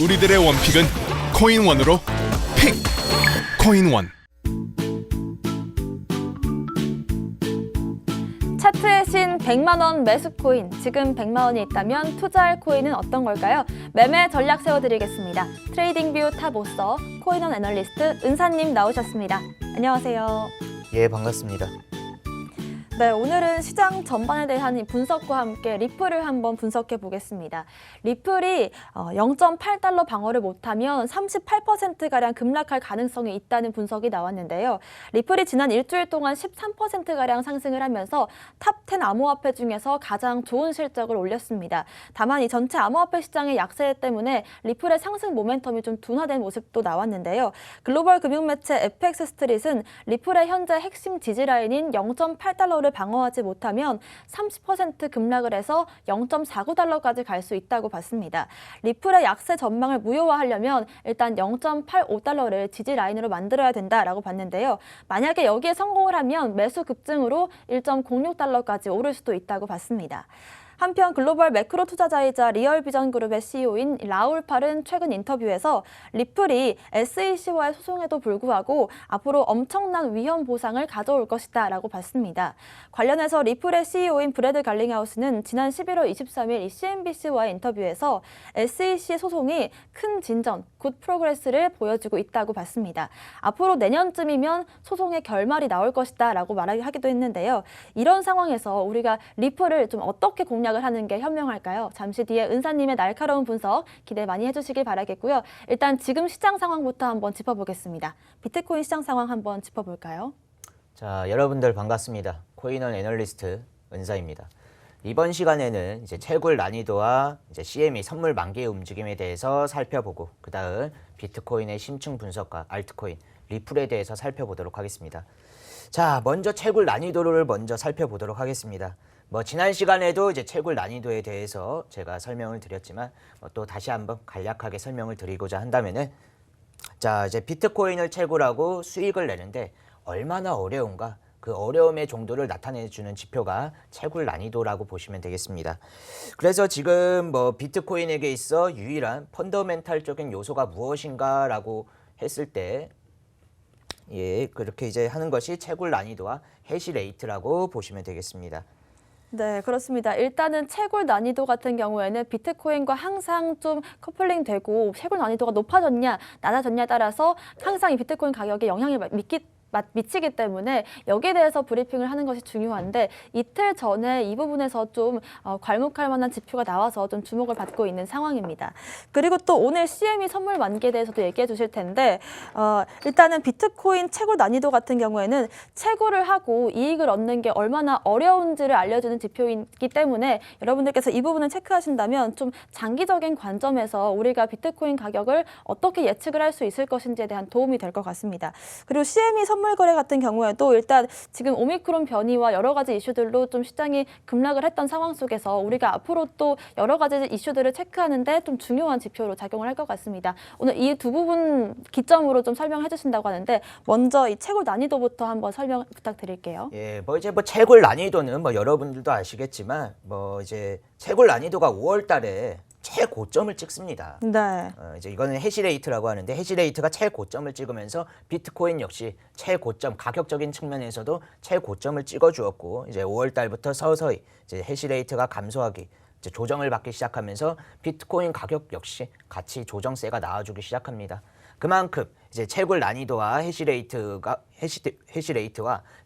우리들의 원픽은 코인원으로 픽! 코인원. 차트의 신 100만 원 매수 코인. 지금 100만 원이 있다면 투자할 코인은 어떤 걸까요? 매매 전략 세워드리겠습니다. 트레이딩뷰 탑5서 코인원 애널리스트 은사님 나오셨습니다. 안녕하세요. 예, 반갑습니다. 네, 오늘은 시장 전반에 대한 분석과 함께 리플을 한번 분석해 보겠습니다. 리플이 0.8달러 방어를 못하면 38%가량 급락할 가능성이 있다는 분석이 나왔는데요. 리플이 지난 일주일 동안 13%가량 상승을 하면서 탑10 암호화폐 중에서 가장 좋은 실적을 올렸습니다. 다만 이 전체 암호화폐 시장의 약세 때문에 리플의 상승 모멘텀이 좀 둔화된 모습도 나왔는데요. 글로벌 금융매체 FX 스트릿은 리플의 현재 핵심 지지라인인 0.8달러를 방어하지 못하면 30% 급락을 해서 0.49달러까지 갈 수 있다고 봤습니다. 리플의 약세 전망을 무효화하려면 일단 0.85달러를 지지 라인으로 만들어야 된다라고 봤는데요. 만약에 여기에 성공을 하면 매수 급증으로 1.06달러까지 오를 수도 있다고 봤습니다. 한편 글로벌 매크로 투자자이자 리얼비전그룹의 CEO인 라울 팔은 최근 인터뷰에서 리플이 SEC와의 소송에도 불구하고 앞으로 엄청난 위험 보상을 가져올 것이다 라고 봤습니다. 관련해서 리플의 CEO인 브래드 갈링하우스는 지난 11월 23일 CNBC와의 인터뷰에서 SEC 소송이 큰 진전, 굿 프로그레스를 보여주고 있다고 봤습니다. 앞으로 내년쯤이면 소송의 결말이 나올 것이다 라고 말하기도 했는데요. 이런 상황에서 우리가 리플을 좀 어떻게 공략을 하는 게 현명할까요? 잠시 뒤에 은사님의 날카로운 분석 기대 많이 해주시길 바라겠고요. 일단 지금 시장 상황부터 한번 짚어보겠습니다. 비트코인 시장 상황 한번 짚어볼까요? 자, 여러분들 반갑습니다. 코인원 애널리스트 은사입니다. 이번 시간에는 이제 채굴 난이도와 이제 CME 선물 만기의 움직임에 대해서 살펴보고 그다음 비트코인의 심층 분석과 알트코인, 리플에 대해서 살펴보도록 하겠습니다. 자, 먼저 채굴 난이도를 먼저 살펴보도록 하겠습니다. 지난 시간에도 이제 채굴 난이도에 대해서 제가 설명을 드렸지만 또 다시 한번 간략하게 설명을 드리고자 한다면은 자, 이제 비트코인을 채굴하고 수익을 내는데 얼마나 어려운가? 그 어려움의 정도를 나타내주는 지표가 채굴 난이도라고 보시면 되겠습니다. 그래서 지금 비트코인에게 있어 유일한 펀더멘탈적인 요소가 무엇인가라고 했을 때 예, 그렇게 이제 하는 것이 채굴 난이도와 해시레이트라고 보시면 되겠습니다. 네, 그렇습니다. 일단은 채굴 난이도 같은 경우에는 비트코인과 항상 좀 커플링 되고 채굴 난이도가 높아졌냐, 낮아졌냐에 따라서 항상 이 비트코인 가격에 영향을 미치기 때문에 여기에 대해서 브리핑을 하는 것이 중요한데 이틀 전에 이 부분에서 좀 괄목할 만한 지표가 나와서 좀 주목을 받고 있는 상황입니다. 그리고 또 오늘 CME 선물 만기에 대해서도 얘기해 주실 텐데 일단은 비트코인 채굴 난이도 같은 경우에는 채굴을 하고 이익을 얻는 게 얼마나 어려운지를 알려주는 지표이기 때문에 여러분들께서 이 부분을 체크하신다면 좀 장기적인 관점에서 우리가 비트코인 가격을 어떻게 예측을 할 수 있을 것인지에 대한 도움이 될 것 같습니다. 그리고 CME 선물 거래 같은 경우에도 일단 지금 오미크론 변이와 여러 가지 이슈들로 좀 시장이 급락을 했던 상황 속에서 우리가 앞으로 또 여러 가지 이슈들을 체크하는데 좀 중요한 지표로 작용을 할 것 같습니다. 오늘 이 두 부분 기점으로 좀 설명해 주신다고 하는데 먼저 이 채굴 난이도부터 한번 설명 부탁드릴게요. 예, 이제 채굴 난이도는 여러분들도 아시겠지만 이제 채굴 난이도가 5월 달에 최고점을 찍습니다. 네. 이제 이거는 해시레이트라고 하는데 해시레이트가 최고점을 찍으면서 비트코인 역시 최고점, 가격적인 측면에서도 최고점을 찍어주었고 이제 5월 달부터 서서히 이제 해시레이트가 감소하기, 이제 조정을 받기 시작하면서 비트코인 가격 역시 같이 조정세가 나와주기 시작합니다. 그만큼 이제 채굴 난이도와 해시레이트와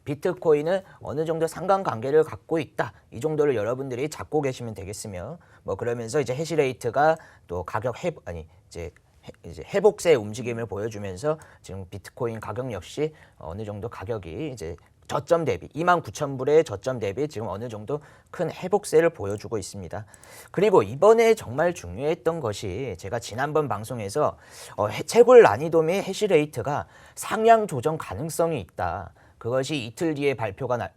비트코인은 어느 정도 상관관계를 갖고 있다. 이 정도를 여러분들이 잡고 계시면 되겠으며 그러면서 이제 해시레이트가 또 가격 이제 회복세의 움직임을 보여주면서 지금 비트코인 가격 역시 어느 정도 가격이 이제 저점 대비 29,000불의 저점 대비 지금 어느 정도 큰 회복세를 보여주고 있습니다. 그리고 이번에 정말 중요했던 것이 제가 지난번 방송에서 채굴 난이도 및 해시레이트가 상향 조정 가능성이 있다. 그것이 이틀 뒤에 발표가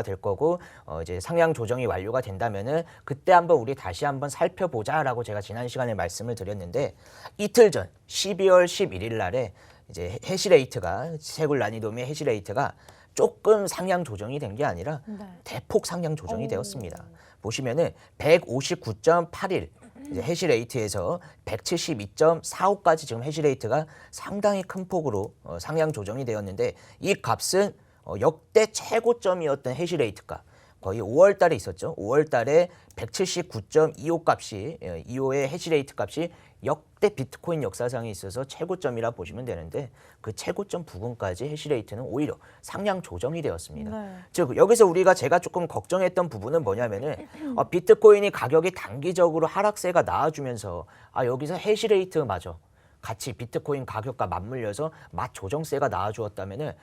될 거고 이제 상향 조정이 완료가 된다면은 그때 한번 우리 다시 한번 살펴보자라고 제가 지난 시간에 말씀을 드렸는데 이틀 전 12월 11일 날에 이제 해시레이트가 채굴 난이도 및 해시레이트가 조금 상향 조정이 된 게 아니라 대폭 상향 조정이 되었습니다. 보시면은 159.81 이제 해시레이트에서 172.45까지 지금 해시레이트가 상당히 큰 폭으로 상향 조정이 되었는데 이 값은 역대 최고점이었던 해시레이트가 거의 5월 달에 있었죠. 5월 달에 179.25 값이 2호의 해시레이트 값이 역대 비트코인 역사상에 있어서 최고점이라 보시면 되는데 그 최고점 부근까지 해시레이트는 오히려 상향 조정이 되었습니다. 네. 즉 여기서 우리가 제가 조금 걱정했던 부분은 뭐냐면은 비트코인이 가격이 단기적으로 하락세가 나와주면서 여기서 해시레이트마저 같이 비트코인 가격과 맞물려서 맛 조정세가 나와주었다면은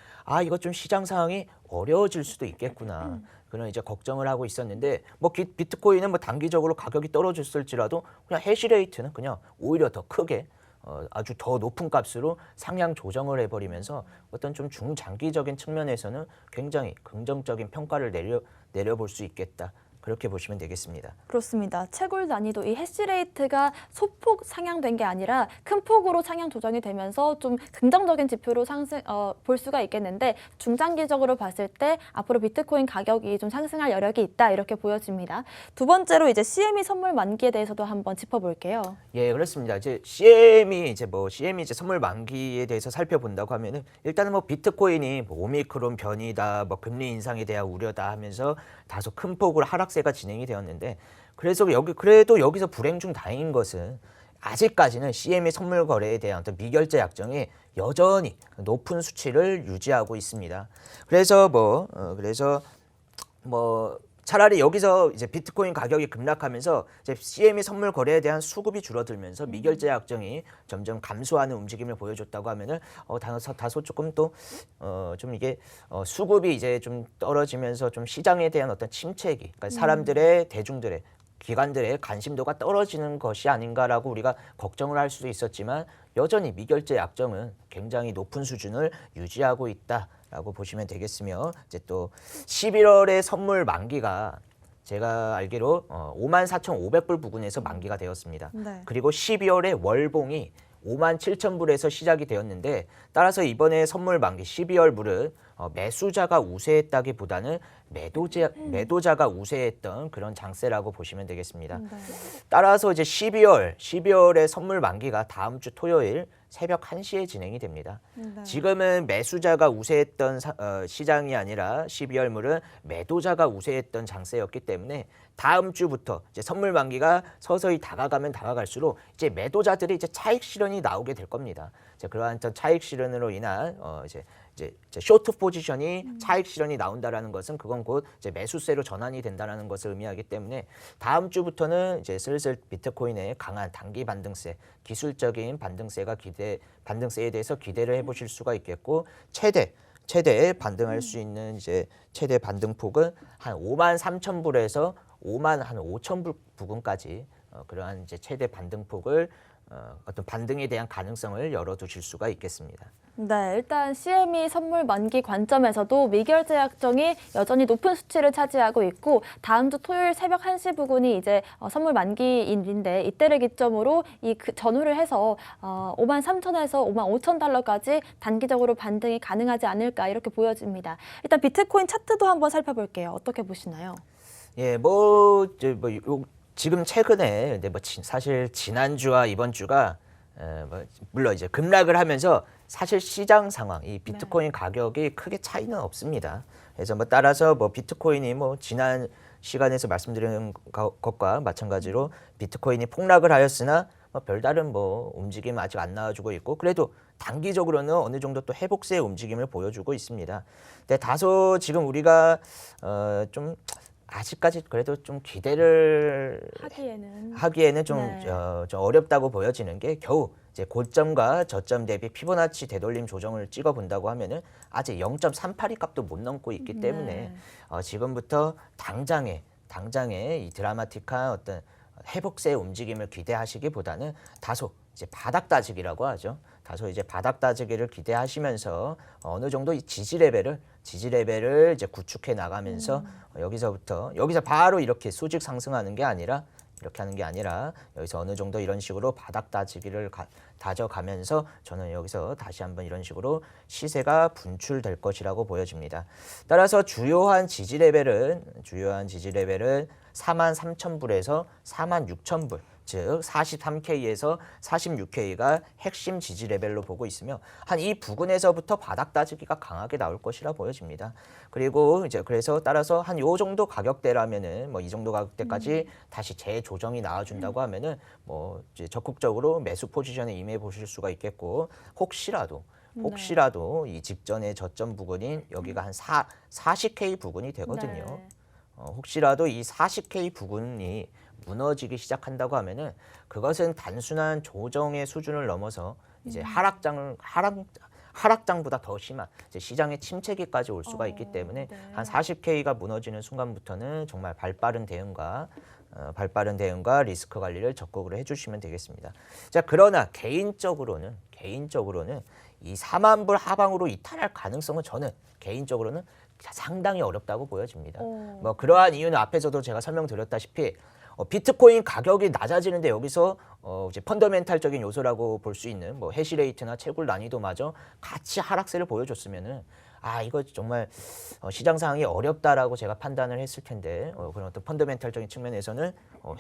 이거 좀 시장 상황이 어려워질 수도 있겠구나. 그런 이제 걱정을 하고 있었는데 뭐 비트코인은 뭐 단기적으로 가격이 떨어졌을지라도 그냥 해시레이트는 그냥 오히려 더 크게 아주 더 높은 값으로 상향 조정을 해버리면서 어떤 좀 중장기적인 측면에서는 굉장히 긍정적인 평가를 내려볼 수 있겠다. 그렇게 보시면 되겠습니다. 그렇습니다. 채굴 난이도 이 해시레이트가 소폭 상향된 게 아니라 큰 폭으로 상향 조정이 되면서 좀 긍정적인 지표로 볼 수가 있겠는데 중장기적으로 봤을 때 앞으로 비트코인 가격이 좀 상승할 여력이 있다 이렇게 보여집니다. 두 번째로 이제 CME 선물 만기에 대해서도 한번 짚어볼게요. 예, 그렇습니다. 이제 CME 이제 선물 만기에 대해서 살펴본다고 하면은 일단은 뭐 비트코인이 뭐 오미크론 변이다, 뭐 금리 인상에 대한 우려다 하면서 다소 큰 폭으로 하락세가 진행이 되었는데 그래도 여기서 불행 중 다행인 것은 아직까지는 CME 선물 거래에 대한 어떤 미결제 약정이 여전히 높은 수치를 유지하고 있습니다. 그래서 차라리 여기서 이제 비트코인 가격이 급락하면서 이제 CME 선물 거래에 대한 수급이 줄어들면서 미결제 약정이 점점 감소하는 움직임을 보여줬다고 하면은 다소 조금 또 좀 이게 수급이 이제 좀 떨어지면서 좀 시장에 대한 어떤 침체기, 그러니까 사람들의 대중들의 기관들의 관심도가 떨어지는 것이 아닌가라고 우리가 걱정을 할 수도 있었지만 여전히 미결제 약정은 굉장히 높은 수준을 유지하고 있다라고 보시면 되겠으며 이제 또 11월의 선물 만기가 제가 알기로 54,500불 부근에서 만기가 되었습니다. 네. 그리고 12월에 월봉이 57,000불에서 시작이 되었는데 따라서 이번에 선물 만기 12월 물은 매수자가 우세했다기보다는 매도자가 우세했던 그런 장세라고 보시면 되겠습니다. 네. 따라서 이제 12월의 선물 만기가 다음 주 토요일 새벽 1시에 진행이 됩니다. 네. 지금은 매수자가 우세했던 시장이 아니라 12월 물은 매도자가 우세했던 장세였기 때문에 다음 주부터 이제 선물 만기가 서서히 다가가면 다가갈수록 이제 매도자들이 이제 차익 실현이 나오게 될 겁니다. 그러한 차익 실현으로 인한 이제 쇼트 포지션이 차익 실현이 나온다라는 것은 그건 곧 이제 매수세로 전환이 된다라는 것을 의미하기 때문에 다음 주부터는 이제 슬슬 비트코인의 강한 단기 반등세, 기술적인 반등세에 대해서 기대를 해보실 수가 있겠고 최대 반등할 수 있는 이제 최대 반등폭은 한 53,000불에서 55,000불 부근까지 그러한 이제 최대 반등폭을 어떤 반등에 대한 가능성을 열어두실 수가 있겠습니다. 네, 일단 CME 선물 만기 관점에서도 미결제 약정이 여전히 높은 수치를 차지하고 있고 다음 주 토요일 새벽 1시 부근이 이제 선물 만기일인데 이때를 기점으로 전후를 해서 53,000에서 55,000달러까지 단기적으로 반등이 가능하지 않을까 이렇게 보여집니다. 일단 비트코인 차트도 한번 살펴볼게요. 어떻게 보시나요? 예, 지금 최근에 근데 사실 지난주와 이번 주가 물론 이제 급락을 하면서 사실 시장 상황, 이 비트코인 가격이 크게 차이는 없습니다. 그래서 따라서 비트코인이 지난 시간에서 말씀드린 것과 마찬가지로 비트코인이 폭락을 하였으나 별다른 움직임 아직 안 나와주고 있고 그래도 단기적으로는 어느 정도 또 회복세의 움직임을 보여주고 있습니다. 근데 다소 지금 우리가 좀 아직까지 그래도 좀 기대를 하기에는 좀 어렵다고 보여지는 게 겨우 이제 고점과 저점 대비 피보나치 되돌림 조정을 찍어 본다고 하면은 아직 0.382 값도 못 넘고 있기 때문에 지금부터 당장에 이 드라마틱한 어떤 회복세의 움직임을 기대하시기보다는 다소 이제 바닥 다지기라고 하죠. 다소 이제 바닥 다지기를 기대하시면서 어느 정도 이 지지 레벨을 이제 구축해 나가면서 여기서 바로 이렇게 수직 상승하는 게 아니라 이렇게 하는 게 아니라 여기서 어느 정도 이런 식으로 바닥 다지기를 다져가면서 저는 여기서 다시 한번 이런 식으로 시세가 분출될 것이라고 보여집니다. 따라서 주요한 지지 레벨은 43,000불에서 46,000불 즉 43K에서 46K가 핵심 지지 레벨로 보고 있으며 한 이 부근에서부터 바닥 따지기가 강하게 나올 것이라 보여집니다. 그리고 이제 그래서 따라서 한 요 정도 가격대라면은 뭐 이 정도 가격대까지 다시 재조정이 나와준다고 하면은 뭐 이제 적극적으로 매수 포지션에 임해 보실 수가 있겠고 혹시라도 이 직전의 저점 부근인 여기가 한 40K 부근이 되거든요. 네. 혹시라도 이 40K 부근이 무너지기 시작한다고 하면은 그것은 단순한 조정의 수준을 넘어서 이제 하락장보다 더 심한 이제 시장의 침체기까지 올 수가 있기 때문에 네. 한 40K가 무너지는 순간부터는 정말 발빠른 대응과 리스크 관리를 적극으로 해주시면 되겠습니다. 자, 그러나 개인적으로는 이 4만 불 하방으로 이탈할 가능성은 저는 개인적으로는 상당히 어렵다고 보여집니다. 뭐 그러한 이유는 앞에서도 제가 설명드렸다시피 비트코인 가격이 낮아지는데 여기서 이제 펀더멘탈적인 요소라고 볼 수 있는 뭐 해시레이트나 채굴 난이도마저 같이 하락세를 보여줬으면은 이거 정말 시장 상황이 어렵다라고 제가 판단을 했을 텐데 그런 어떤 펀더멘탈적인 측면에서는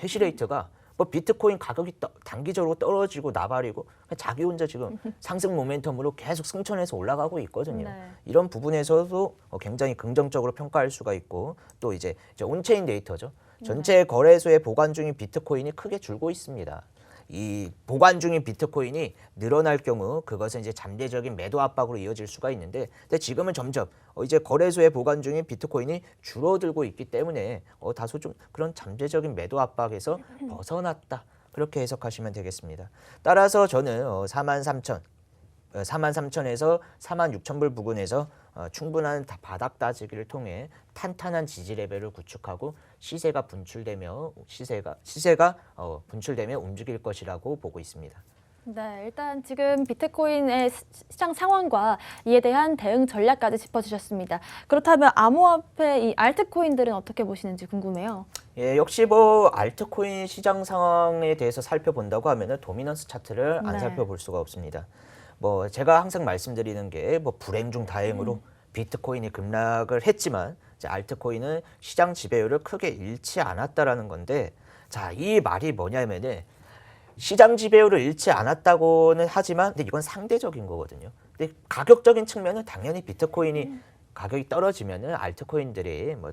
해시레이트가 뭐 비트코인 가격이 단기적으로 떨어지고 나발이고 자기 혼자 지금 상승 모멘텀으로 계속 승천해서 올라가고 있거든요. 네. 이런 부분에서도 굉장히 긍정적으로 평가할 수가 있고 또 이제 온체인 데이터죠. 전체 거래소에 보관 중인 비트코인이 크게 줄고 있습니다. 이 보관 중인 비트코인이 늘어날 경우 그것은 이제 잠재적인 매도 압박으로 이어질 수가 있는데 근데 지금은 점점 이제 거래소에 보관 중인 비트코인이 줄어들고 있기 때문에 다소 좀 그런 잠재적인 매도 압박에서 벗어났다. 그렇게 해석하시면 되겠습니다. 따라서 저는 43,000에서 46,000불 부근에서 충분한 바닥 따지기를 통해 탄탄한 지지 레벨을 구축하고 시세가 분출되며 움직일 것이라고 보고 있습니다. 네, 일단 지금 비트코인의 시장 상황과 이에 대한 대응 전략까지 짚어주셨습니다. 그렇다면 암호화폐 이 알트코인들은 어떻게 보시는지 궁금해요. 예, 역시 뭐 알트코인 시장 상황에 대해서 살펴본다고 하면은 도미넌스 차트를 안 네. 살펴볼 수가 없습니다. 뭐 제가 항상 말씀드리는 게 뭐 불행 중 다행으로 비트코인이 급락을 했지만 이제 알트코인은 시장 지배율을 크게 잃지 않았다라는 건데 자, 이 말이 뭐냐면은 시장 지배율을 잃지 않았다고는 하지만 근데 이건 상대적인 거거든요. 근데 가격적인 측면은 당연히 비트코인이 가격이 떨어지면은 알트코인들이 뭐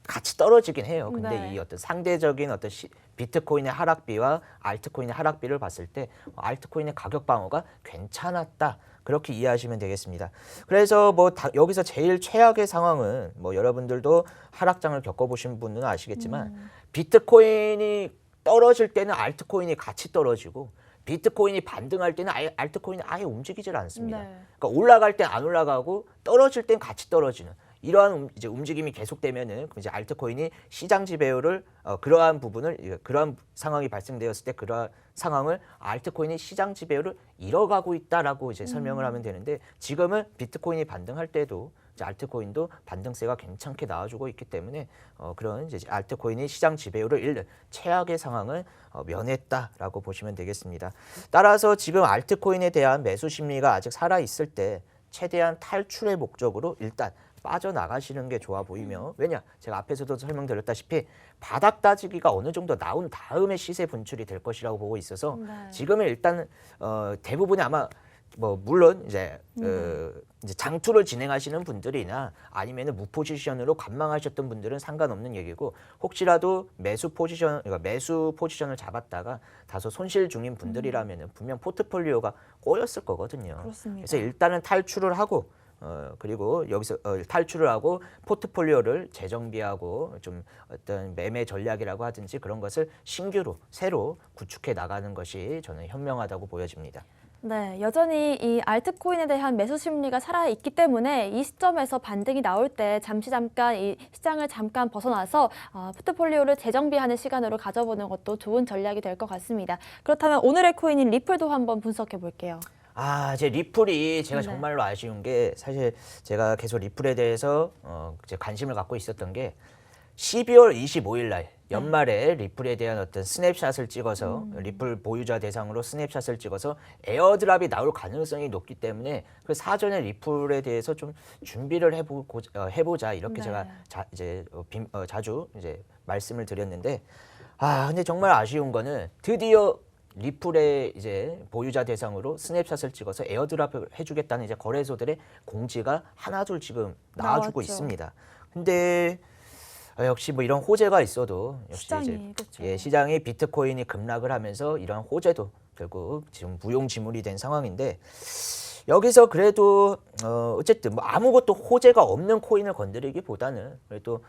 같이 떨어지긴 해요. 근데 네. 이 어떤 상대적인 어떤 비트코인의 하락비와 알트코인의 하락비를 봤을 때 알트코인의 가격 방어가 괜찮았다. 그렇게 이해하시면 되겠습니다. 그래서 뭐 여기서 제일 최악의 상황은 뭐 여러분들도 하락장을 겪어보신 분은 아시겠지만 비트코인이 떨어질 때는 알트코인이 같이 떨어지고 비트코인이 반등할 때는 알트코인이 아예 움직이질 않습니다. 네. 그러니까 올라갈 땐 안 올라가고 떨어질 땐 같이 떨어지는 이러한 이제 움직임이 계속되면은 이제 알트코인이 시장 지배율을 그러한 상황이 발생되었을 때 그러한 상황을 알트코인이 시장 지배율을 잃어가고 있다라고 이제 설명을 하면 되는데 지금은 비트코인이 반등할 때도 이제 알트코인도 반등세가 괜찮게 나와주고 있기 때문에 그런 이제 알트코인이 시장 지배율을 잃는 최악의 상황을 면했다라고 보시면 되겠습니다. 따라서 지금 알트코인에 대한 매수 심리가 아직 살아 있을 때 최대한 탈출의 목적으로 일단 빠져나가시는 게 좋아 보이며 왜냐? 제가 앞에서도 설명드렸다시피 바닥 따지기가 어느 정도 나온 다음에 시세 분출이 될 것이라고 보고 있어서 네. 지금은 일단 대부분이 아마 뭐 물론 이제 이제 장투를 진행하시는 분들이나 아니면은 무포지션으로 관망하셨던 분들은 상관없는 얘기고 혹시라도 매수 포지션을 잡았다가 다소 손실 중인 분들이라면은 분명 포트폴리오가 꼬였을 거거든요. 그렇습니다. 그래서 일단은 탈출을 하고 그리고 여기서 탈출을 하고 포트폴리오를 재정비하고 좀 어떤 매매 전략이라고 하든지 그런 것을 신규로 새로 구축해 나가는 것이 저는 현명하다고 보여집니다. 네, 여전히 이 알트코인에 대한 매수 심리가 살아있기 때문에 이 시점에서 반등이 나올 때 잠깐 이 시장을 잠깐 벗어나서 포트폴리오를 재정비하는 시간으로 가져보는 것도 좋은 전략이 될 것 같습니다. 그렇다면 오늘의 코인인 리플도 한번 분석해 볼게요. 제 리플이 제가 네. 정말로 아쉬운 게 사실 제가 계속 리플에 대해서 이제 관심을 갖고 있었던 게 12월 25일 날 연말에 리플에 대한 어떤 스냅샷을 찍어서 리플 보유자 대상으로 스냅샷을 찍어서 에어드랍이 나올 가능성이 높기 때문에 그 사전에 리플에 대해서 좀 준비를 해보자 이렇게 네. 제가 자주 이제 말씀을 드렸는데 근데 정말 아쉬운 거는 드디어 리플의 이제 보유자 대상으로 스냅샷을 찍어서 에어드랍을 해주겠다는 이제 거래소들의 공지가 하나둘 지금 나와주고 나왔죠. 있습니다. 근데 역시 뭐 이런 호재가 있어도 역시 시장이, 이제 그쵸. 시장이 비트코인이 급락을 하면서 이런 호재도 결국 지금 무용지물이 된 상황인데 여기서 그래도 어쨌든 뭐 아무것도 호재가 없는 코인을 건드리기보다는 그래도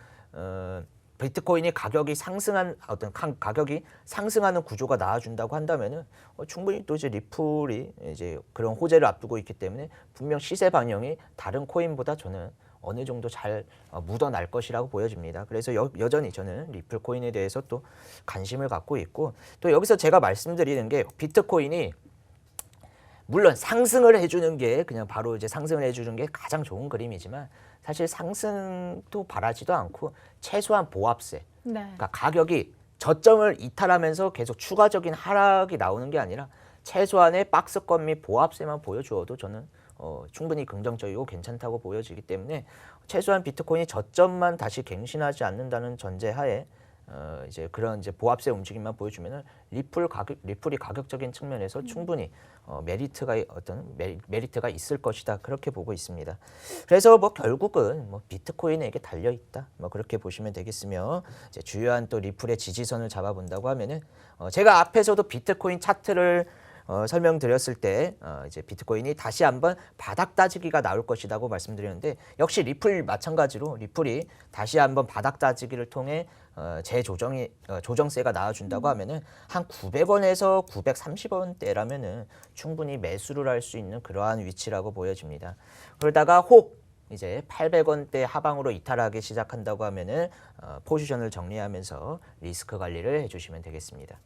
비트코인이 가격이 상승한 어떤 가격이 상승하는 구조가 나와준다고 한다면은 충분히 또 이제 리플이 이제 그런 호재를 앞두고 있기 때문에 분명 시세 방향이 다른 코인보다 저는 어느 정도 잘 묻어날 것이라고 보여집니다. 그래서 여전히 저는 리플 코인에 대해서 또 관심을 갖고 있고 또 여기서 제가 말씀드리는 게 비트코인이 물론 상승을 해주는 게 그냥 바로 이제 상승을 해주는 게 가장 좋은 그림이지만 사실 상승도 바라지도 않고 최소한 보합세 네. 그러니까 가격이 저점을 이탈하면서 계속 추가적인 하락이 나오는 게 아니라 최소한의 박스권 및 보합세만 보여주어도 저는 충분히 긍정적이고 괜찮다고 보여지기 때문에 최소한 비트코인이 저점만 다시 갱신하지 않는다는 전제하에 이제 그런 이제 보합세 움직임만 보여주면은 리플이 가격적인 측면에서 충분히 메리트가 있을 것이다 그렇게 보고 있습니다. 그래서 뭐 결국은 뭐 비트코인에게 달려 있다 뭐 그렇게 보시면 되겠으며 이제 주요한 또 리플의 지지선을 잡아본다고 하면은 제가 앞에서도 비트코인 차트를 설명드렸을 때 이제 비트코인이 다시 한번 바닥 따지기가 나올 것이라고 말씀드렸는데 역시 리플 마찬가지로 리플이 다시 한번 바닥 따지기를 통해 조정세가 나와준다고 하면은 한 900원에서 930원대라면은 충분히 매수를 할 수 있는 그러한 위치라고 보여집니다. 그러다가 혹 이제 800원대 하방으로 이탈하기 시작한다고 하면은 포지션을 정리하면서 리스크 관리를 해주시면 되겠습니다.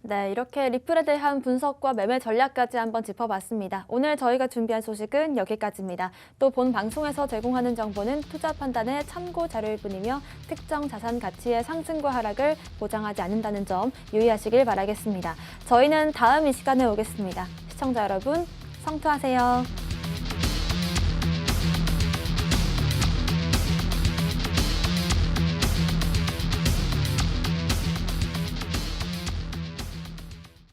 네, 이렇게 리플에 대한 분석과 매매 전략까지 한번 짚어봤습니다. 오늘 저희가 준비한 소식은 여기까지입니다. 또 본 방송에서 제공하는 정보는 투자 판단의 참고 자료일 뿐이며 특정 자산 가치의 상승과 하락을 보장하지 않는다는 점 유의하시길 바라겠습니다. 저희는 다음 이 시간에 오겠습니다. 시청자 여러분, 성투하세요.